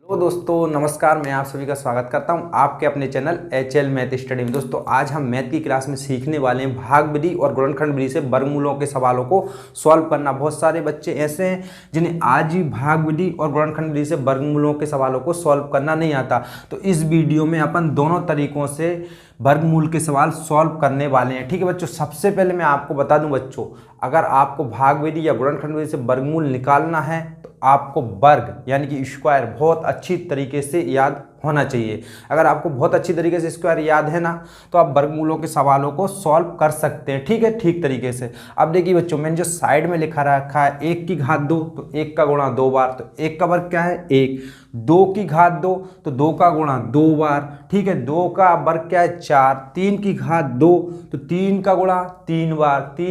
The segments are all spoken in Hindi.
तो दोस्तों नमस्कार, मैं आप सभी का स्वागत करता हूं आपके अपने चैनल HL मैथ स्टडी में। दोस्तों आज हम मैथ की क्लास में सीखने वाले हैं भाग विधि और गुणनखंड विधि से वर्गमूलों के सवालों को सॉल्व करना। बहुत सारे बच्चे ऐसे हैं जिन्हें आज ही भाग विधि और गुणनखंड विधि से वर्गमूलों के सवालों को सॉल्व करना नहीं आता। तो इस वीडियो में अपन दोनों तरीकों से वर्गमूल के सवाल सॉल्व करने वाले हैं। ठीक है बच्चों, सबसे पहले मैं आपको बता दूं बच्चों, अगर आपको भाग विधि या गुणनखंड विधि से वर्गमूल निकालना है तो आपको वर्ग यानी कि स्क्वायर बहुत अच्छी तरीके से याद होना चाहिए। अगर आपको बहुत अच्छी तरीके से स्क्वायर याद है ना, तो आप वर्गमूलों के सवालों को सॉल्व कर सकते हैं। ठीक है, ठीक तरीके से। अब देखिए बच्चों, मैंने जो साइड में लिखा रखा है 1 की घात 2, तो 1 का गुणा 2 बार, तो 1 का वर्ग क्या है 1। 2 की घात 2, तो 2 का गुणा 2 बार। ठीक है, 2 का वर्ग क्या है 4। 3 की घात 2, तो 3 का गुणा 3 बार। 4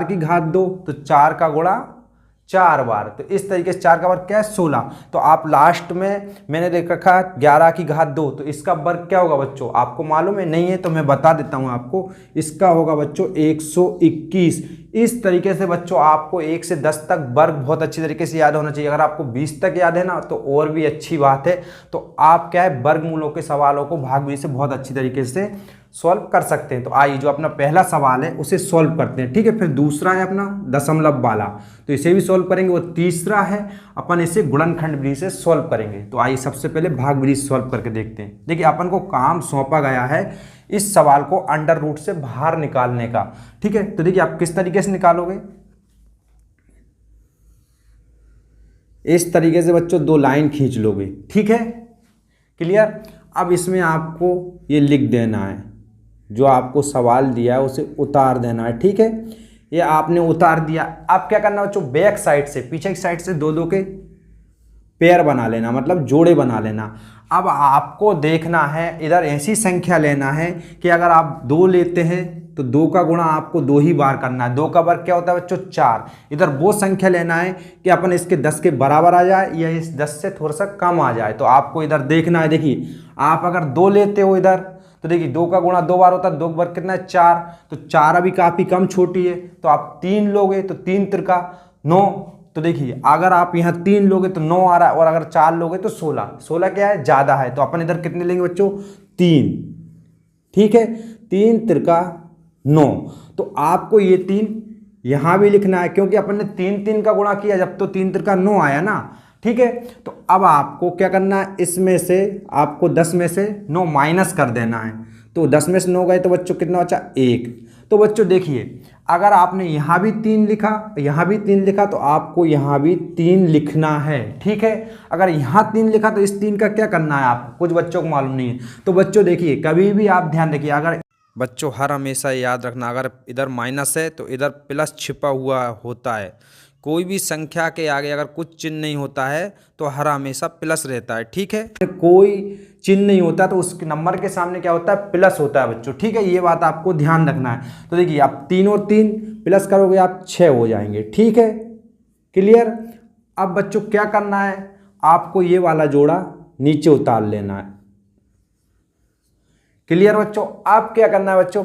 की घात 2, तो 4 का गुणा 4 बार। तो इस तरीके से 4 का वर्ग क्या है 16। तो आप लास्ट में मैंने देख रखा 11 की घात 2, तो इसका वर्ग क्या होगा बच्चों, आपको मालूम है नहीं है तो मैं बता देता हूं आपको। इसका होगा बच्चों 121। इस तरीके से बच्चों आपको 1 से 10 तक वर्ग बहुत अच्छी तरीके से याद होना चाहिए। अगर आपको 20 तक याद है ना तो और भी अच्छी बात है। तो आप क्या है वर्गमूलों के सवालों को भाग विधि से बहुत अच्छी तरीके से सॉल्व कर सकते हैं। तो आइए जो अपना पहला सवाल है उसे सॉल्व करते हैं। ठीक है, फिर दूसरा है अपना दशमलव वाला, तो इसे भी सॉल्व करेंगे। वो तीसरा है अपन इसे गुणनखंड विधि से सॉल्व करेंगे। तो आइए सबसे पहले भाग विधि से सॉल्व करके देखते हैं। देखिए अपन को काम सौंपा गया है इस सवाल को अंडर रूट से बाहर निकालने का। ठीक है, तो देखिए आप किस तरीके से निकालोगे, इस तरीके से बच्चों 2 लाइन खींच लोगे। ठीक है, क्लियर। अब इसमें आपको ये लिख देना है, जो आपको सवाल दिया है उसे उतार देना है। ठीक है, ये आपने उतार दिया। अब क्या करना बच्चों, बैक साइड से पीछे की साइड से 2-2 के पेयर बना लेना, मतलब जोड़े बना लेना। अब आपको देखना है इधर ऐसी संख्या लेना है कि अगर आप 2 लेते हैं तो 2 का गुणा आपको 2 ही बार करना है। 2 का वर्ग क्या होता है बच्चों 4। इधर वो संख्या लेना है कि अपन इसके 10 के बराबर आ जाए या इस 10 से थोड़ा सा कम आ जाए। तो आपको इधर देखना है। देखिए आप अगर 2 लेते हो इधर, तो देखिए 2 का गुणा 2 बार होता है, 2 का वर्ग कितना है 4। तो 4 अभी काफ़ी कम छोटी है, तो आप 3 लोगे तो 3 त्रिका 9। तो देखिए अगर आप यहाँ 3 लोगे तो 9 आ रहा है, और अगर 4 लोगे तो 16। 16 क्या है ज़्यादा है, तो अपन इधर कितने लेंगे बच्चों 3। ठीक है, 3 त्रिका 9। तो आपको ये 3 यहाँ भी लिखना है, क्योंकि अपन ने 3 का गुणा किया जब, तो 3 त्रिका 9 आया ना। ठीक है, तो अब आपको क्या करना है, इसमें से आपको 10 में से 9 माइनस कर देना है। तो 10 में से 9 गए तो बच्चों कितना बचा 1। तो बच्चों देखिए अगर आपने यहाँ भी 3 लिखा, यहाँ भी 3 लिखा, तो आपको यहाँ भी 3 लिखना है। ठीक है, अगर यहाँ 3 लिखा तो इस 3 का क्या करना है आपको, कुछ बच्चों को मालूम नहीं है। तो बच्चों देखिए कभी भी आप ध्यान रखिए, अगर बच्चों हर हमेशा याद रखना, अगर इधर माइनस है तो इधर प्लस छिपा हुआ होता है। कोई भी संख्या के आगे अगर कुछ चिन्ह नहीं होता है तो हर हमेशा प्लस रहता है। ठीक है, कोई चिन्ह नहीं होता तो उस नंबर के सामने क्या होता है प्लस होता है बच्चों। ठीक है, ये बात आपको ध्यान रखना है। तो देखिए आप 3 और 3 प्लस करोगे आप 6 हो जाएंगे। ठीक है, क्लियर। अब बच्चों क्या करना है, आपको ये वाला जोड़ा नीचे उतार लेना है। क्लियर बच्चों। अब क्या करना है बच्चों,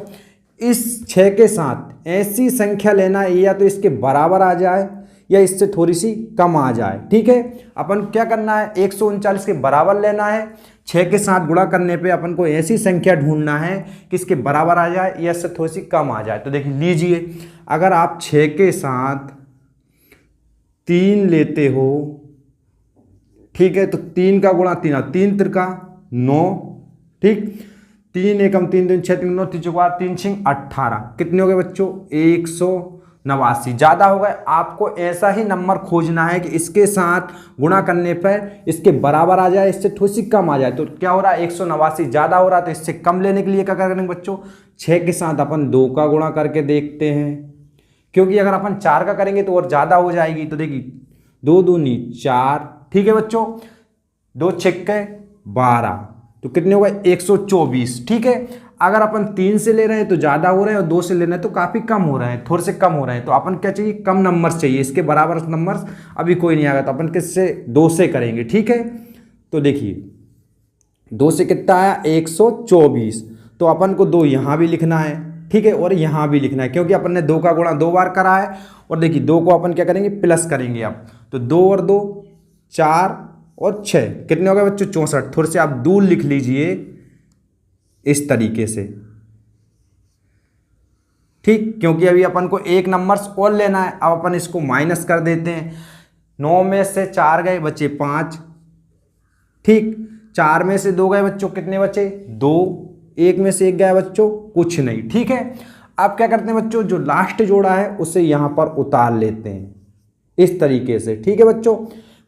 इस 6 के साथ ऐसी संख्या लेना है या तो इसके बराबर आ जाए या इससे थोड़ी सी कम आ जाए। ठीक है, अपन क्या करना है 139 के बराबर लेना है। 6 के साथ गुणा करने पे अपन को ऐसी संख्या ढूंढना है कि इसके बराबर आ जाए या इससे थोड़ी सी कम आ जाए। तो देखिए लीजिए, अगर आप 6 के साथ 3 लेते हो, ठीक है, तो 3 का गुणा 3 त्रिका 9। ठीक, 3 एकम 3 दूनी 6 3 9 3 4 3 6 18। कितने हो गए बच्चों 189। ज़्यादा हो गए। आपको ऐसा ही नंबर खोजना है कि इसके साथ गुणा करने पर इसके बराबर आ जाए, इससे थोड़ी सी कम आ जाए। तो क्या हो रहा है 189 ज़्यादा हो रहा है, तो इससे कम लेने के लिए क्या करेंगे बच्चों, 6 के साथ अपन 2 का गुणा करके देखते हैं, क्योंकि अगर अपन 4 का करेंगे तो और ज़्यादा हो जाएगी। तो देखिए 2 दूनी 4। ठीक है बच्चों, 2 छक्के 12, तो कितने हो गए 124। ठीक है, अगर अपन 3 से ले रहे हैं तो ज़्यादा हो रहे हैं और 2 से ले रहे हैं तो काफ़ी कम हो रहे हैं, थोड़े से कम हो रहे हैं। तो अपन क्या चाहिए, कम नंबर्स चाहिए। इसके बराबर नंबर्स अभी कोई नहीं आएगा, तो अपन किससे 2 से करेंगे। ठीक है, तो देखिए 2 से कितना आया 124। तो अपन को 2 यहाँ भी लिखना है। ठीक है, और यहाँ भी लिखना है, क्योंकि अपन ने 2 का गुणा 2 बार करा है। और देखिए 2 को अपन क्या करेंगे प्लस करेंगे। अब तो 2 और 2 4 और 6 कितने हो गए बच्चों 64। थोड़े से आप दूर लिख लीजिए इस तरीके से, ठीक, क्योंकि अभी अपन को एक नंबर्स और लेना है। अब अपन इसको माइनस कर देते हैं। 9 में से 4 गए, बचे 5, ठीक। 4 में से 2 गए बच्चों, कितने बचे 2। 1 में से 1 गया बच्चों, कुछ नहीं, ठीक है। अब क्या करते हैं बच्चों, जो लास्ट जोड़ा है उसे यहां पर उतार लेते हैं इस तरीके से, ठीक है बच्चों।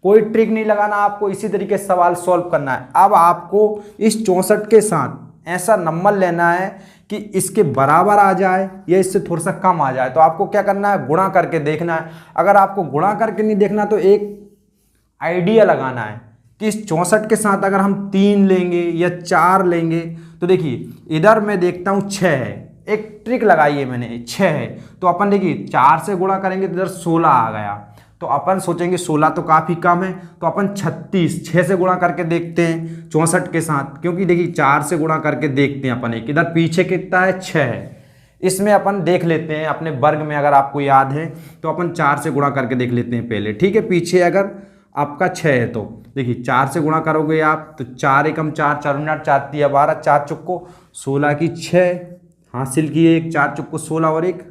कोई ट्रिक नहीं लगाना आपको, इसी तरीके से सवाल सॉल्व करना है। अब आपको इस 64 के साथ ऐसा नंबर लेना है कि इसके बराबर आ जाए या इससे थोड़ा सा कम आ जाए। तो आपको क्या करना है, गुणा करके देखना है। अगर आपको गुणा करके नहीं देखना तो एक आइडिया लगाना है कि इस 64 के साथ अगर हम 3 लेंगे या 4 लेंगे, तो देखिए इधर मैं देखता हूँ 6 है, एक ट्रिक लगाई है मैंने, 6 है, तो अपन देखिए 4 से गुणा करेंगे तो इधर 16 आ गया, तो अपन सोचेंगे 16 तो काफ़ी कम है, तो अपन 36 6 से गुणा करके देखते हैं 64 के साथ, क्योंकि देखिए 4 से गुणा करके देखते हैं अपन, एक इधर पीछे कितना है 6 है, इसमें अपन देख लेते हैं अपने वर्ग में, अगर आपको याद है तो अपन 4 से गुणा करके देख लेते हैं पहले, ठीक है। पीछे अगर आपका 6 है तो देखिए 4 से गुणा करोगे आप तो 4 एकम 4, 4 मिनट 4 तिया 12, 4 चुक्को 16 की 6 हासिल किए, 1 4 चुक्को 16 और 1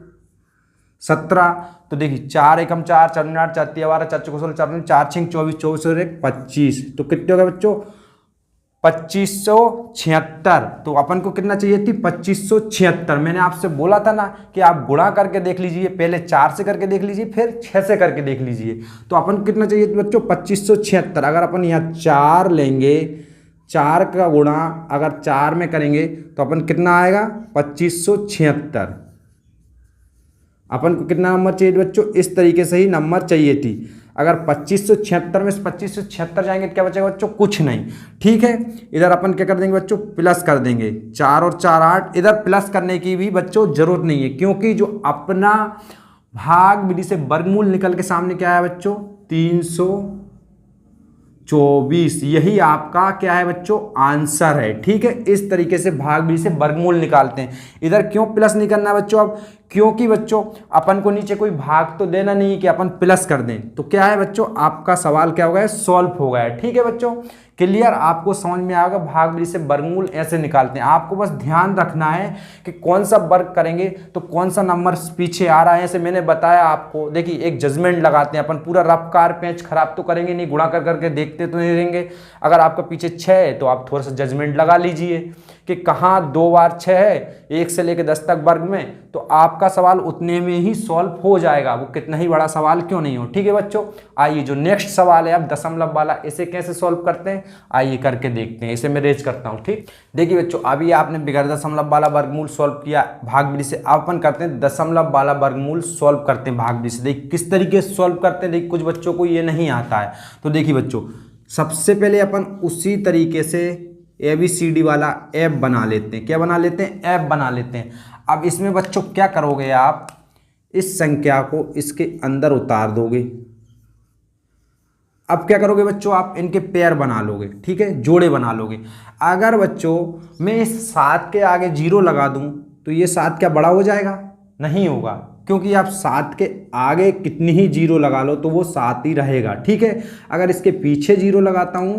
17। तो देखिए 4 एकम 4, 4 मिनट 4 तिया 12, 4 चुक्को 16, 4 मिनट 4 6 24, 24 और 1 25। तो कितने हो गए बच्चों 2576। तो अपन को कितना चाहिए थी 2576। मैंने आपसे बोला था ना कि आप गुणा करके देख लीजिए, पहले 4 से करके देख लीजिए फिर 6 से करके देख लीजिए। तो अपन को कितना चाहिए बच्चों 2576। अगर अपन यहाँ 4 लेंगे, 4 का गुणा अगर 4 में करेंगे तो अपन कितना आएगा 2576। अपन को कितना नंबर चाहिए बच्चों, इस तरीके से ही नंबर चाहिए थी। अगर 2576 में से 2576 जाएंगे तो क्या बचेगा बच्चों, कुछ नहीं, ठीक है। इधर अपन क्या कर देंगे बच्चों, प्लस कर देंगे, 4 और 4 8। इधर प्लस करने की भी बच्चों जरूरत नहीं है, क्योंकि जो अपना भाग विधि से वर्गमूल निकल के सामने क्या है बच्चों 324, यही आपका क्या है बच्चों आंसर है, ठीक है। इस तरीके से भाग विधि से वर्गमूल निकालते हैं। इधर क्यों प्लस नहीं करना है बच्चों, अब क्योंकि बच्चों अपन को नीचे कोई भाग तो देना नहीं है कि अपन प्लस कर दें, तो क्या है बच्चों आपका सवाल क्या हो गया, सॉल्व हो गया है, ठीक है बच्चों। क्लियर, आपको समझ में आएगा भाग विधि से वर्गमूल ऐसे निकालते हैं। आपको बस ध्यान रखना है कि कौन सा वर्ग करेंगे तो कौन सा नंबर पीछे आ रहा है, ऐसे मैंने बताया आपको। देखिए एक जजमेंट लगाते हैं अपन, पूरा रफ कार पेंच खराब तो करेंगे नहीं, गुणा कर करके देखते तो नहीं रहेंगे। अगर आपका पीछे 6 है तो आप थोड़ा सा जजमेंट लगा लीजिए कि कहाँ 2 बार 6 है, 1 से लेकर 10 तक वर्ग में, तो आपका सवाल उतने में ही सॉल्व हो जाएगा, वो कितना ही बड़ा सवाल क्यों नहीं हो, ठीक है बच्चों। आइए जो नेक्स्ट सवाल है अब दशमलव वाला, इसे कैसे सॉल्व करते हैं आइए करके देखते हैं। इसे मैं रेज करता हूँ, ठीक। देखिए बच्चों अभी आपने बिगड़ दशमलव वाला वर्गमूल सॉल्व किया भाग विधि से, अब अपन करते हैं दशमलव वाला वर्गमूल सॉल्व करते हैं भाग विधि से। देखिए किस तरीके से सॉल्व करते हैं, देखिए कुछ बच्चों को ये नहीं आता है। तो देखिए बच्चों सबसे पहले अपन उसी तरीके से ABCD वाला ऐप बना लेते हैं। क्या बना लेते हैं, ऐप बना लेते हैं। अब इसमें बच्चों क्या करोगे, आप इस संख्या को इसके अंदर उतार दोगे। अब क्या करोगे बच्चों, आप इनके पेयर बना लोगे, ठीक है, जोड़े बना लोगे। अगर बच्चों मैं इस 7 के आगे 0 लगा दूं तो ये 7 क्या बड़ा हो जाएगा, नहीं होगा, क्योंकि आप 7 के आगे कितनी ही 0 लगा लो तो वो 7 ही रहेगा, ठीक है। अगर इसके पीछे 0 लगाता हूं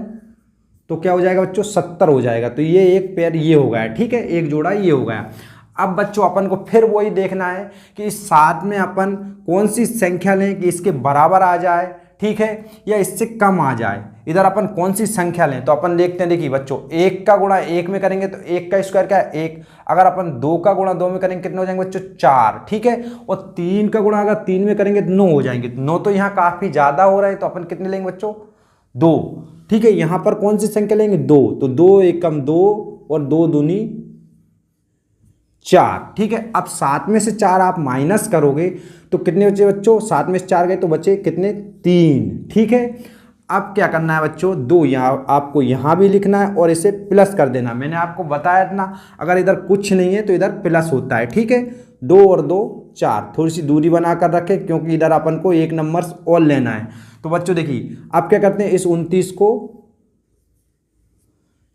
तो क्या हो जाएगा बच्चों 70 हो जाएगा। तो ये एक पेयर ये हो गया, ठीक है, एक जोड़ा ये हो गया। अब बच्चों अपन को फिर वही देखना है कि इस 7 में अपन कौन सी संख्या लें कि इसके बराबर आ जाए, ठीक है, या इससे कम आ जाए। इधर अपन कौन सी संख्या लें तो अपन देखते हैं। देखिए बच्चों 1 का गुणा 1 में करेंगे तो 1 का स्क्वायर क्या है 1। अगर अपन 2 का गुणा 2 में करेंगे कितने हो जाएंगे बच्चों 4, ठीक है। और 3 का गुणा अगर 3 में करेंगे तो 9 हो जाएंगे। 9 तो यहाँ काफ़ी ज़्यादा हो रहा है तो अपन कितने लेंगे बच्चों 2, ठीक है। यहाँ पर कौन सी संख्या लेंगे 2, तो 2 एकम 2 और 2 दूनी 4, ठीक है। अब 7 में से 4 आप माइनस करोगे तो कितने बचे बच्चों, 7 में से 4 गए तो बचे कितने 3, ठीक है। अब क्या करना है बच्चों 2 यहाँ आपको यहाँ भी लिखना है और इसे प्लस कर देना। मैंने आपको बताया था ना अगर इधर कुछ नहीं है तो इधर प्लस होता है, ठीक है। 2 और 2 4, थोड़ी सी दूरी बना कर रखें क्योंकि इधर अपन को एक नंबर और लेना है। तो बच्चों देखिए अब क्या करते हैं, इस 29 को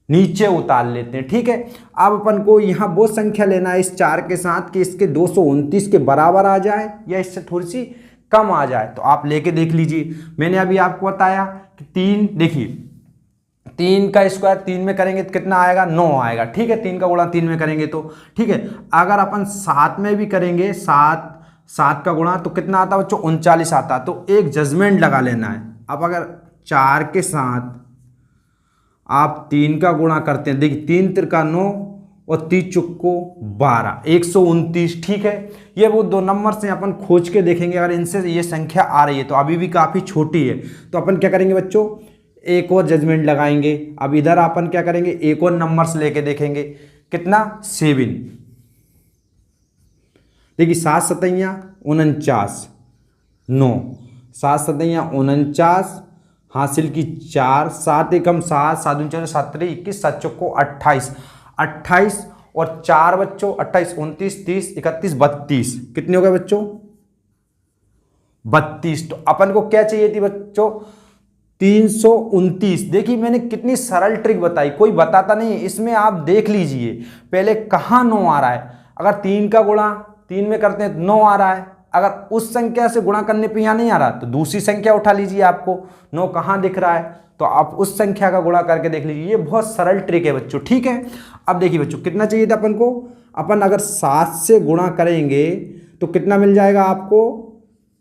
नीचे उतार लेते हैं, ठीक है। अब अपन को यहाँ वो संख्या लेना है इस 4 के साथ कि इसके 229 के बराबर आ जाए या इससे थोड़ी सी कम आ जाए। तो आप लेके देख लीजिए, मैंने अभी आपको बताया कि 3, देखिए 3 का स्क्वायर 3 में करेंगे तो कितना आएगा, 9 आएगा। ठीक है, 3 का गुणा 3 में करेंगे तो ठीक है। अगर अपन 7 में भी करेंगे, 7 का गुणा तो कितना आता है बच्चों, 39 आता। तो एक जजमेंट लगा लेना है। अब अगर 4 के साथ आप 3 का गुणा करते हैं, देखिए 3 तिरका 9 और 30 चुक्को 12, 129। ठीक है, ये वो दो नंबर से अपन खोज के देखेंगे। अगर इनसे ये संख्या आ रही है तो अभी भी काफ़ी छोटी है, तो अपन क्या करेंगे बच्चों, एक और जजमेंट लगाएंगे। अब इधर अपन क्या करेंगे, एक और नंबर्स लेके देखेंगे, कितना 7। देखिए 7 सतैया 49, 9, 7 सतैया 49, हासिल की 4, 7 एकम 7, 7 दूनी 14, 7 3 21, 7 चौको 28, 28 और 4 बच्चों 28, 29, 30, 31, 32, कितने हो गए बच्चों, 32। तो अपन को क्या चाहिए थी बच्चों, 329। देखिए मैंने कितनी सरल ट्रिक बताई, कोई बताता नहीं है। इसमें आप देख लीजिए पहले कहाँ 9 आ रहा है। अगर 3 का गुणा 3 में करते हैं तो 9 आ रहा है। अगर उस संख्या से गुणा करने पे यहाँ नहीं आ रहा तो दूसरी संख्या उठा लीजिए, आपको 9 कहाँ दिख रहा है तो आप उस संख्या का गुणा करके देख लीजिए। ये बहुत सरल ट्रिक है बच्चों। ठीक है, अब देखिए बच्चों कितना चाहिए था अपन को, अपन अगर 7 से गुणा करेंगे तो कितना मिल जाएगा आपको,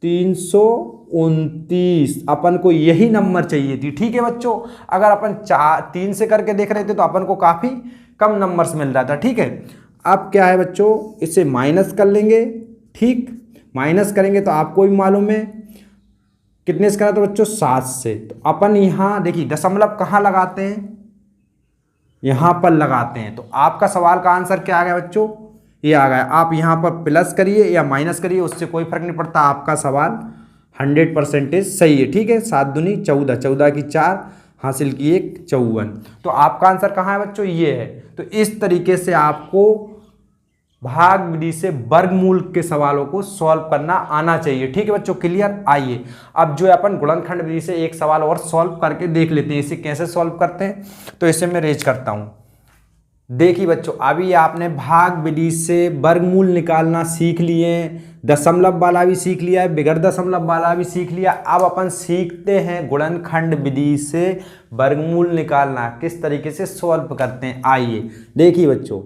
329। अपन को यही नंबर चाहिए थी। ठीक है बच्चों, अगर अपन 3 से करके देख रहे थे तो अपन को काफ़ी कम नंबर्स मिल रहा था। ठीक है, अब क्या है बच्चों, इसे माइनस कर लेंगे। ठीक, माइनस करेंगे तो आपको भी मालूम है कितने से करा था बच्चों, 7 से। तो अपन यहाँ देखिए दशमलव कहाँ लगाते हैं, यहाँ पर लगाते हैं। तो आपका सवाल का आंसर क्या आ गया बच्चों, ये आ गया। आप यहाँ पर प्लस करिए या माइनस करिए, उससे कोई फर्क नहीं पड़ता, आपका सवाल 100% सही है। ठीक है, 7 दूनी 14, 14 की 4, हासिल की 1, 54। तो आपका आंसर कहाँ है बच्चों, ये है। तो इस तरीके से आपको भाग विधि से वर्गमूल के सवालों को सॉल्व करना आना चाहिए। ठीक है बच्चों, क्लियर। आइए अब जो है अपन गुणनखंड विधि से एक सवाल और सॉल्व करके देख लेते हैं। इसे कैसे सॉल्व करते हैं, तो इसे मैं रेज करता हूं। देखिए बच्चों, अभी आपने भाग विधि से वर्गमूल निकालना सीख लिए, दशमलव वाला भी सीख लिया है, बिगर दशमलव वाला भी सीख लिया। अब अपन सीखते हैं गुणनखंड विधि से वर्गमूल निकालना किस तरीके से सॉल्व करते हैं। आइए देखिए बच्चों,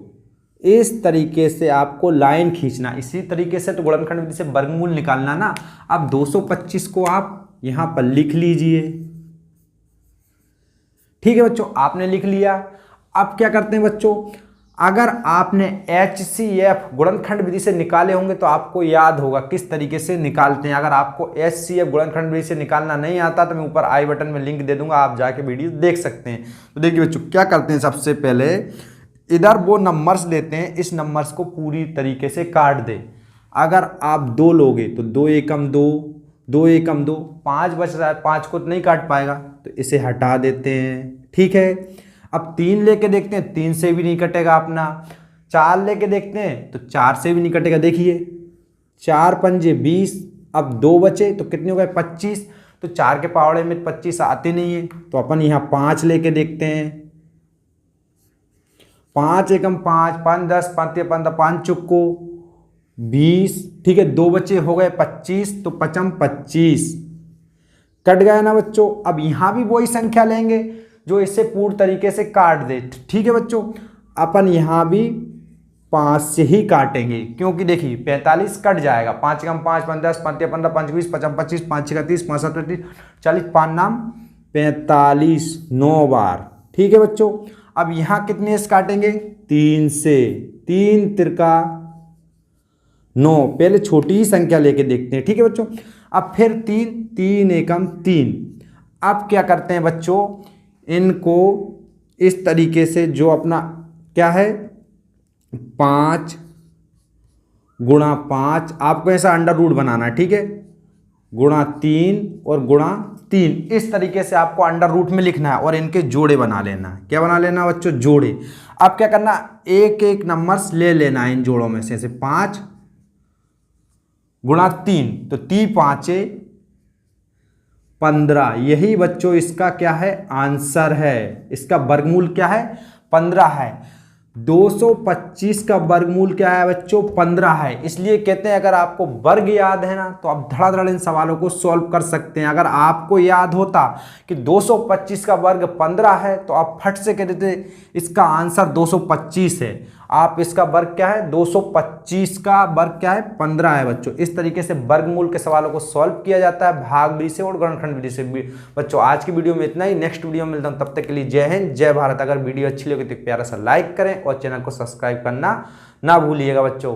इस तरीके से आपको लाइन खींचना, इसी तरीके से तो गुणनखंड विधि से वर्गमूल निकालना ना। अब 225 को आप यहां पर लिख लीजिए। ठीक है बच्चों, आपने लिख लिया। अब क्या करते हैं बच्चों, अगर आपने HCF गुणनखंड विधि से निकाले होंगे तो आपको याद होगा किस तरीके से निकालते हैं। अगर आपको HCF गुणनखंड विधि से निकालना नहीं आता तो मैं ऊपर आई बटन में लिंक दे दूंगा, आप जाके वीडियो देख सकते हैं। तो देखिए बच्चों क्या करते हैं, सबसे पहले इधर वो नंबर्स लेते हैं, इस नंबर्स को पूरी तरीके से काट दे। अगर आप 2 लोगे तो 2 एकम 2, 2 एकम 2, 5 बच रहा है, 5 को तो नहीं काट पाएगा तो इसे हटा देते हैं। ठीक है, अब 3 लेके देखते हैं, 3 से भी नहीं कटेगा अपना। 4 लेके देखते हैं तो 4 से भी नहीं कटेगा। देखिए 4 पंजे 20, अब 2 बचे तो कितने हो गए, 25। तो 4 के पावड़े में 25 आते नहीं है, तो अपन यहाँ 5 लेके देखते हैं। 5 एकम 5, 5 10, 5 15, 5 चुक्को 20। ठीक है, 2 बचे हो गए 25, तो 5 25 कट गया ना बच्चों। अब यहाँ भी वही संख्या लेंगे जो इससे पूर्ण तरीके से काट दे। ठीक है बच्चों, अपन यहाँ भी 5 से ही काटेंगे, क्योंकि देखिए 45 कट जाएगा। 5 एकम 5, 5 10, 5 15, 5 20, 5 25, 5 6 30, 5 7 30, 40, 5 नाम 45, 9 बार। ठीक है बच्चों, अब यहाँ कितने से काटेंगे, 3 से। 3 तिरका 9, पहले छोटी ही संख्या लेके देखते हैं। ठीक है बच्चों, अब फिर 3, 3 एकम 3। अब क्या करते हैं बच्चों, इनको इस तरीके से जो अपना क्या है 5 गुणा 5, आपको ऐसा अंडर रूट बनाना है। ठीक है, गुणा 3 और गुणा 3, इस तरीके से आपको अंडर रूट में लिखना है और इनके जोड़े बना लेना है। क्या बना लेना बच्चों, जोड़े। अब क्या करना, एक एक नंबर्स ले लेना है इन जोड़ों में से। 5 गुणा 3, तो 3 5 15। यही बच्चों इसका क्या है, आंसर है। इसका वर्गमूल क्या है, 15 है। 225 का वर्गमूल क्या है बच्चों? 15 है। इसलिए कहते हैं अगर आपको वर्ग याद है ना तो आप धड़ाधड़ इन सवालों को सॉल्व कर सकते हैं। अगर आपको याद होता कि 225 का वर्ग 15 है तो आप फट से कह देते इसका आंसर 225 है। आप इसका वर्ग क्या है? 225 का वर्ग क्या है? 15 है बच्चों। इस तरीके से वर्गमूल के सवालों को सॉल्व किया जाता है भाग विधि से और गणनखंड विधि से। बच्चों आज की वीडियो में इतना ही। नेक्स्ट वीडियो में मिलता हूं, तब तक के लिए जय हिंद जय भारत। अगर वीडियो अच्छी लगे तो प्यारा सा लाइक करें और चैनल को सब्सक्राइब करना ना भूलिएगा बच्चों।